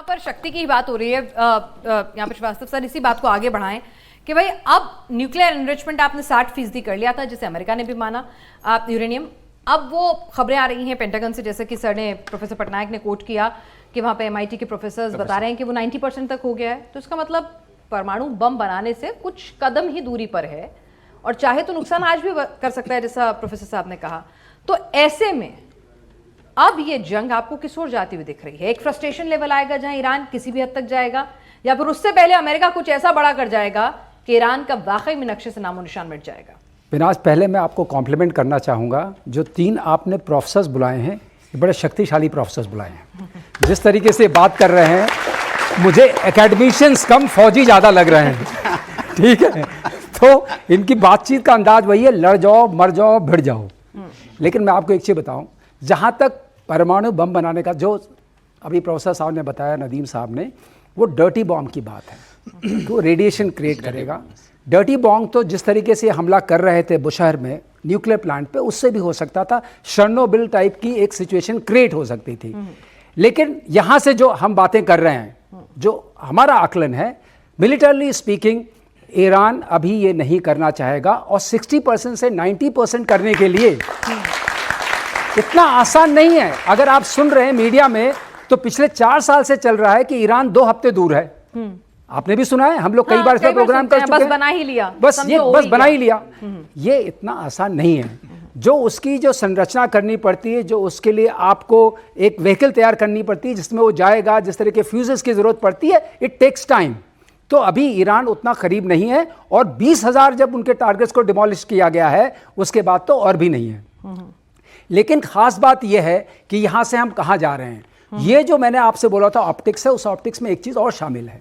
पर शक्ति की बात हो रही है, यहाँ पर श्रीवास्तव सर इसी बात को आगे बढ़ाएं कि भाई अब न्यूक्लियर एनरिचमेंट आपने 60% कर लिया था, जिसे अमेरिका ने भी माना, आप यूरेनियम, अब वो खबरें आ रही हैं पेंटागन से, जैसे कि सर ने, प्रोफेसर पटनायक ने कोट किया कि वहाँ पे MIT के प्रोफेसर बता रहे हैं कि वो 90% तक हो गया है। तो इसका मतलब परमाणु बम बनाने से कुछ कदम ही दूरी पर है, और चाहे तो नुकसान आज भी कर सकता है, जैसा प्रोफेसर साहब ने कहा। तो ऐसे में अब ये जंग आपको किस ओर जाती हुई दिख रही है? एक फ्रस्ट्रेशन लेवल आएगा जहां ईरान किसी भी हद तक जाएगा, या फिर उससे पहले अमेरिका कुछ ऐसा बड़ा कर जाएगा कि ईरान का वाकई में नक्शे से नामो निशान मिट जाएगा? विनाश, पहले मैं आपको कॉम्प्लीमेंट करना चाहूँगा, जो 3 आपने प्रोफेसर्स बुलाए हैं, ये बड़े शक्तिशाली प्रोफेसर्स बुलाए हैं। जिस तरीके से बात कर रहे हैं, मुझे एकेडमिशियंस कम फौजी ज़्यादा लग रहे हैं। ठीक है, तो इनकी बातचीत का अंदाज वही है, लड़ जाओ, मर जाओ, भिड़ जाओ। लेकिन मैं आपको एक चीज़ बताऊं, जहाँ तक परमाणु बम बनाने का, जो अभी प्रोफेसर साहब ने बताया, नदीम साहब ने, वो डर्टी बॉम्ब की बात है, तो रेडिएशन क्रिएट करेगा। डर्टी बॉम्ब तो जिस तरीके से हमला कर रहे थे बुशहर में न्यूक्लियर प्लांट पे, उससे भी हो सकता था, शर्नोबिल टाइप की एक सिचुएशन क्रिएट हो सकती थी। लेकिन यहाँ से जो हम बातें कर रहे हैं, जो हमारा आकलन है, मिलिटरली स्पीकिंग ईरान अभी ये नहीं करना चाहेगा, और 60% से 90% करने के लिए इतना आसान नहीं है। अगर आप सुन रहे हैं मीडिया में, तो पिछले 4 साल से चल रहा है कि ईरान 2 हफ्ते दूर है। आपने भी सुना है, हम लोग कई बार इसका प्रोग्राम कर चुके हैं, बस बना ही लिया, बस बना ही लिया। ये इतना आसान नहीं है। जो उसकी जो संरचना करनी पड़ती है, जो उसके लिए आपको एक व्हीकल तैयार करनी पड़ती है जिसमें वो जाएगा, जिस तरह के फ्यूजेस की जरूरत पड़ती है, इट टेक्स टाइम। तो अभी ईरान उतना करीब नहीं है, और 20,000 जब उनके टारगेट्स को डिमोलिश किया गया है, उसके बाद तो और भी नहीं है। लेकिन खास बात यह है कि यहां से हम कहां जा रहे हैं। ये जो मैंने आपसे बोला था ऑप्टिक्स है, उस ऑप्टिक्स में एक चीज और शामिल है।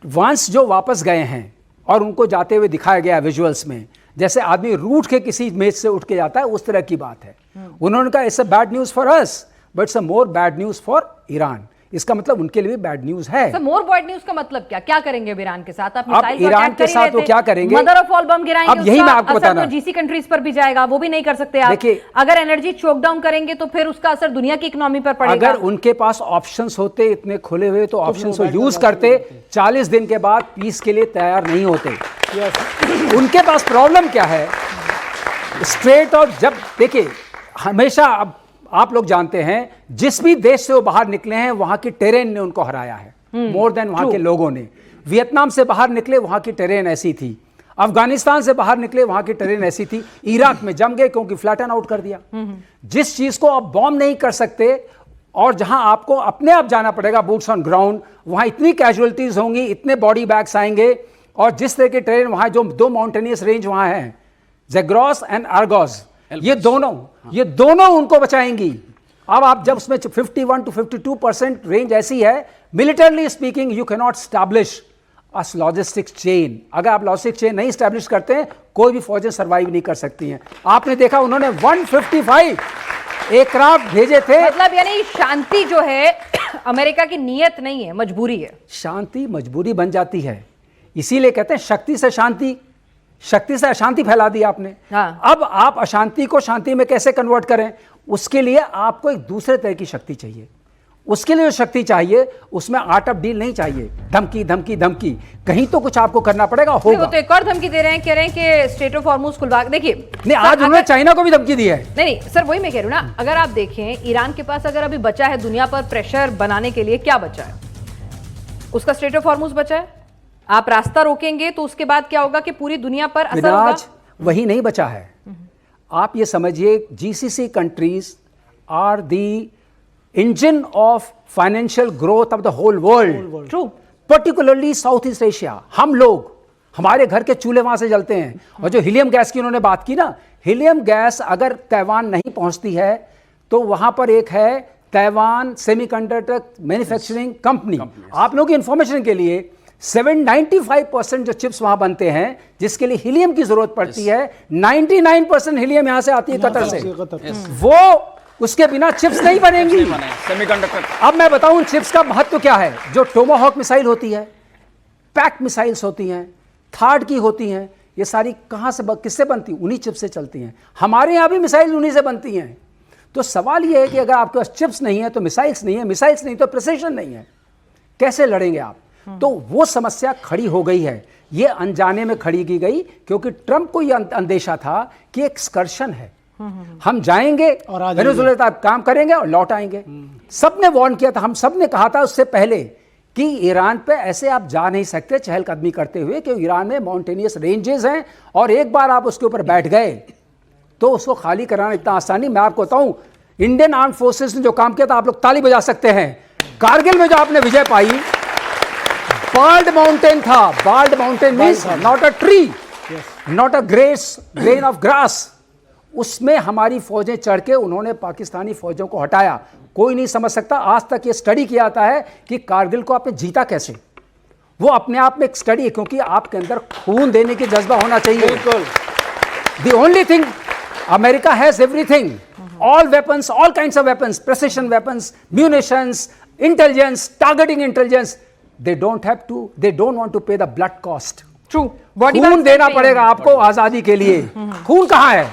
वंस जो वापस गए हैं और उनको जाते हुए दिखाया गया विजुअल्स में, जैसे आदमी रूठ के किसी मेज से उठ के जाता है, उस तरह की बात है। उन्होंने कहा it's a bad news for us, but it's a more bad news for Iran. इसका मतलब उनके लिए भी बैड न्यूज है। मोर बैड न्यूज का मतलब क्या करेंगे ईरान के साथ? अब ईरान के साथ वो क्या करेंगे? मदर ऑफ ऑल बम गिराएंगे। अब यही मैं आपको बताना, तो जीसी कंट्रीज पर भी जाएगा, वो भी नहीं कर सकते आप। अगर एनर्जी चोक डाउन करेंगे तो फिर उसका असर दुनिया की इकोनॉमी पर पड़ेगा। अगर उनके पास ऑप्शंस होते इतने खुले हुए, तो ऑप्शंस को यूज करते। 40 दिन के बाद पीस के लिए तैयार नहीं होते। उनके पास प्रॉब्लम क्या है? स्ट्रेट और, जब देखिए, हमेशा अब आप लोग जानते हैं, जिस भी देश से वो बाहर निकले हैं, वहां की टेरेन ने उनको हराया है मोर देन वहां के लोगों ने। वियतनाम से बाहर निकले, वहां की टेरेन ऐसी थी। अफगानिस्तान से बाहर निकले, वहां की टेरेन ऐसी थी। इराक में जम गए क्योंकि फ्लैटन आउट कर दिया। जिस चीज को आप बॉम्ब नहीं कर सकते, और जहां आपको अपने आप जाना पड़ेगा, बूट्स ऑन ग्राउंड, वहां इतनी कैजुअलिटीज होंगी, इतने बॉडी बैग्स आएंगे, और जिस तरह के टेरेन वहां, जो 2 माउंटेनियस रेंज वहां है, ज़ेग्रोस एंड आर्गोस, ये दोनों उनको बचाएंगी। अब आप जब उसमें 51 to 52% रेंज ऐसी है, militarily speaking you can not establish a logistics chain. अगर आप लॉजिस्टिक चेन नहीं स्टैब्लिश करते हैं, कोई भी फौजें सर्वाइव नहीं कर सकती हैं। आपने देखा, उन्होंने 155 एयरक्राफ्ट भेजे थे। मतलब यानी शांति जो है अमेरिका की नीयत नहीं है, मजबूरी है। शांति मजबूरी बन जाती है, इसीलिए कहते हैं शक्ति से शांति। शक्ति से अशांति फैला दी आपने। हाँ। अब आप अशांति को शांति में कैसे कन्वर्ट करें? उसके लिए आपको एक दूसरे तरह की शक्ति चाहिए। उसके लिए जो शक्ति चाहिए, उसमें आर्ट ऑफ डील नहीं चाहिए। धमकी धमकी धमकी, कहीं तो कुछ आपको करना पड़ेगा। होगा तो एक और धमकी दे रहे हैं, कह रहे हैं कि स्ट्रेट ऑफ हॉर्मुज खुलवा। देखिए, नहीं, आज उन्होंने चाइना को भी धमकी दी है। नहीं सर, वही मैं कह रही हूँ ना। अगर आप देखें, ईरान के पास अगर अभी बचा है दुनिया पर प्रेशर बनाने के लिए, क्या बचा है? उसका स्ट्रेट ऑफ हॉर्मुज बचा है। आप रास्ता रोकेंगे तो उसके बाद क्या होगा कि पूरी दुनिया पर असर होगा। वही नहीं बचा है। आप ये समझिए, GCC countries are the engine of financial growth of the whole world. True. Particularly South East Asia. हम लोग, हमारे घर के चूल्हे वहां से जलते हैं। और जो हीलियम गैस की उन्होंने बात की ना, हीलियम गैस अगर ताइवान नहीं पहुंचती है, तो वहां पर एक है ताइवान सेमीकंडक्टर मैन्युफैक्चरिंग कंपनी। आप लोगों की इंफॉर्मेशन के लिए, 95% जो चिप्स वहां बनते हैं, जिसके लिए हीलियम की जरूरत पड़ती है, 99% हीलियम यहां से आती है, कतर से। वो, उसके बिना चिप्स नहीं बनेंगी सेमीकंडक्टर। अब मैं बताऊं चिप्स का महत्व क्या है। जो टोमाहॉक मिसाइल होती है, पैक मिसाइल्स होती हैं, थार्ड की होती हैं, ये सारी कहां से, किससे बनती? उन्हीं चिप्स से चलती हैं। हमारे यहां भी मिसाइल उन्हीं से बनती हैं। तो सवाल यह है कि अगर आपके पास चिप्स नहीं है तो मिसाइल्स नहीं है, मिसाइल्स नहीं तो प्रिसिशन नहीं है। कैसे लड़ेंगे आप? तो वो समस्या खड़ी हो गई है, ये अनजाने में खड़ी की गई, क्योंकि ट्रंप को यह अंदेशा था कि एक एक्सकर्शन है, हम जाएंगे और आ वेनेजुएला काम करेंगे और लौट आएंगे। सबने वार्न किया था, हम सब ने कहा था उससे पहले कि ईरान पे ऐसे आप जा नहीं सकते चहलकदमी करते हुए, क्योंकि ईरान में माउंटेनियस रेंजेस हैं और एक बार आप उसके ऊपर बैठ गए तो उसको खाली कराना इतना आसान नहीं। मैं आपको बताऊं, इंडियन आर्म फोर्सेस ने जो काम किया था, आप लोग ताली बजा सकते हैं। कारगिल में जो आपने विजय पाई, बाल्ड माउंटेन था। Bald mountain means not a tree, not a grain of grass. उसमें हमारी फौजें चढ़ के उन्होंने पाकिस्तानी फौजों को हटाया। कोई नहीं समझ सकता, आज तक ये स्टडी किया जाता है कि कारगिल को आपने जीता कैसे। वो अपने आप में एक स्टडी है, क्योंकि आपके अंदर खून देने की जज्बा होना चाहिए। बिल्कुल। The only thing, America has everything, all weapons, all kinds of weapons, precision weapons, munitions, intelligence, targeting intelligence. They don't want to pay the blood cost. True, body खून देना पड़ेगा आपको आजादी के लिए। खून कहाँ है?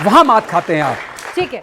वहां मात खाते हैं आप। ठीक है।